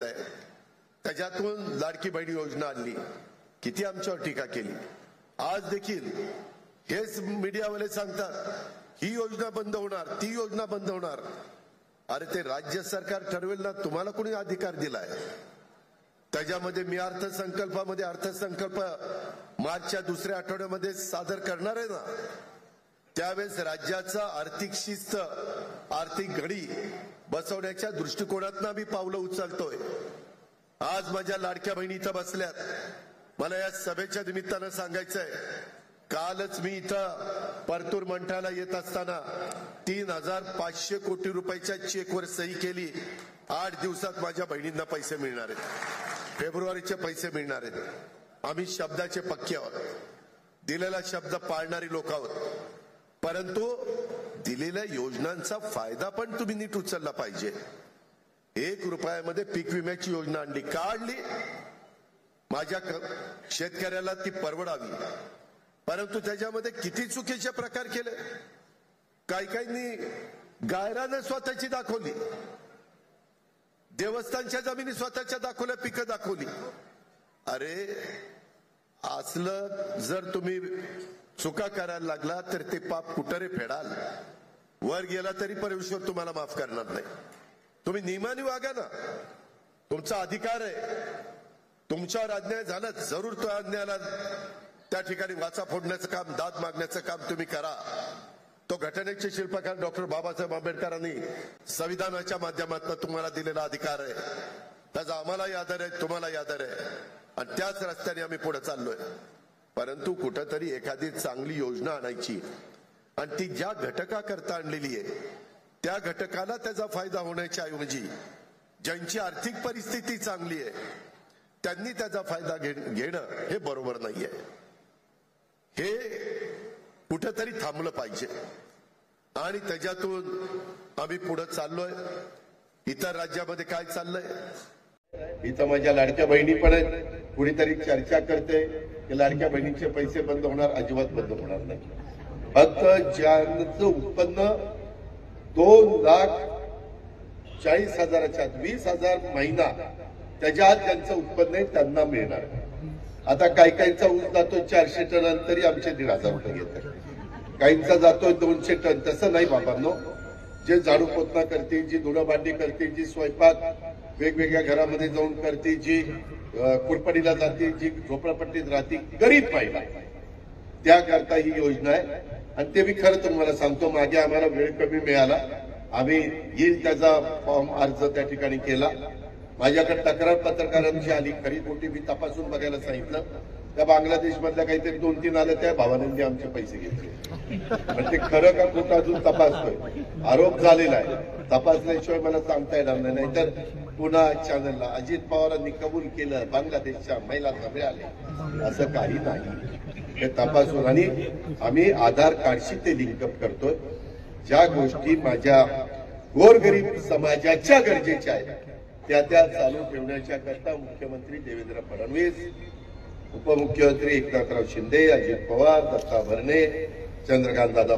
त्याच्यातून लाडकी बहीण योजना आणली, किती आमच्यावर टीका केली। आज देखील हेच मीडियावाले सांगतात ही योजना बंद होणार, ती योजना बंद होणार। अरे ते राज्य सरकार ठरवेल ना, तुम्हाला कोणी अधिकार दिलाय? त्याच्यामध्ये मी अर्थसंकल्प मार्चच्या दुसऱ्या आठवड्यामध्ये सादर करणार आहे ना, त्यावेळेस राज्याचा आर्थिक शिस्त, आर्थिक घडी बसवण्याच्या दृष्टिकोनातून आम्ही पावलं उचलतोय। आज माझ्या लाडक्या बहिणी इथं बसल्यात, मला या सभेच्या निमित्तानं सांगायचंय, कालच मी इथं परतूर मंठ्याला येत असताना 3500 कोटी रुपयाच्या चेकवर सही केली। 8 दिवसात माझ्या बहिणींना पैसे मिळणार आहेत, फेब्रुवारीचे पैसे मिळणार आहेत। आम्ही शब्दाचे पक्के आहोत, दिलेला शब्द पाळणारी लोक आहोत, परंतु दिलेल्या योजनांचा फायदा पण तुम्ही नीट उचलला पाहिजे। 1 रुपयामध्ये पीक विम्याची योजना आणली, काढली, माझ्या शेतकऱ्याला ती परवडावी, परंतु त्याच्यामध्ये किती चुकीचे प्रकार केले। काहींनी गायरानं स्वतःची दाखवली, देवस्थानच्या जमिनी स्वतःच्या दाखवल्या, पिकं दाखवली। अरे असलं जर तुम्ही चुका करायला लागला तर ते पाप कुठं रे फेडाल? वर गेला तरी परमेश्वर तुम्हाला माफ करणार नाही। तुम्ही नियमाने वागा ना, तुमचा अधिकार आहे। तुमच्यावर अन्याय झाला, जरूर तो अन्यायाला त्या ठिकाणी वाचा फोडण्याचं काम, दाद मागण्याचं काम तुम्ही करा। तो घटनेचे शिल्पकार डॉक्टर बाबासाहेब आंबेडकरांनी संविधानाच्या माध्यमातून तुम्हाला दिलेला अधिकार आहे, त्याचा आम्हालाही आदर आहे, तुम्हालाही आदर आहे, आणि त्याच रस्त्याने आम्ही पुढे चाललोय। परंतु कुठंतरी एखादी चांगली योजना आणायची आणि ती ज्या घटकाकरता आणलेली आहे त्या घटकाला त्याचा फायदा होण्याच्या ऐवजी ज्यांची आर्थिक परिस्थिती चांगली आहे त्यांनी त्याचा फायदा घेणं हे बरोबर नाहीये। हे कुठंतरी थांबलं पाहिजे आणि त्याच्यातून आम्ही पुढे चाललोय। इतर राज्यामध्ये काय चाललंय, इथं माझ्या लाडक्या बहिणी पण आहेत, कुणीतरी चर्चा करते की लाडक्या बहिणीचे पैसे बंद होणार, अजिबात बंद होणार नाही। फक्त ज्यांचं उत्पन्न 2,40,000च्या 20,000 महिना त्याच्या आत ज्यांचं उत्पन्न आहे त्यांना मिळणार। आता काहींचा ऊस जातोय 400 टन, तरी आमचे 1,500 रुपये घेतात, काहींचा जातोय 200 टन। तसं नाही बाबांनो, जे झाडू पोतना करते, जी धुणं भांडी करते, जी स्वयंपाक वेगवेगळ्या घरामध्ये जाऊन करते, जी कुरपडीला जाते, जी झोपडपट्टीत राहते, गरीब महिला, त्याकरता ही योजना आहे। आणि ते मी खरं तुम्हाला सांगतो, मागे आम्हाला वेळ कमी मिळाला, आम्ही येईल त्याचा फॉर्म अर्ज त्या ठिकाणी केला। माझ्याकडे तक्रार पत्रकारांची आली, खरी खोटी मी तपासून बघायला सांगितलं। त्या बांगलादेश मधल्या काहीतरी 2-3 आल्या, त्या भावानंदी आमचे पैसे घेतले, पण ते खरं का खोटं अजून तपासतोय। आरोप झालेला आहे, तपासल्याशिवाय मला सांगता येणार नाही। नाहीतर पुन्हा चॅनलला अजित पवारांनी कबूल केलं बांगलादेशच्या महिलांना मिळाले, असं काही नाही। हे तपासून आणि आम्ही आधार कार्डशी ते लिंकअप करतोय। ज्या गोष्टी माझ्या गोरगरीब समाजाच्या गरजेच्या आहेत त्या चालू ठेवण्याच्या करता मुख्यमंत्री देवेंद्र फडणवीस, उपमुख्यमंत्री एकनाथराव शिंदे, अजित पवार, दत्ता भरणे, चंद्रकांत दादा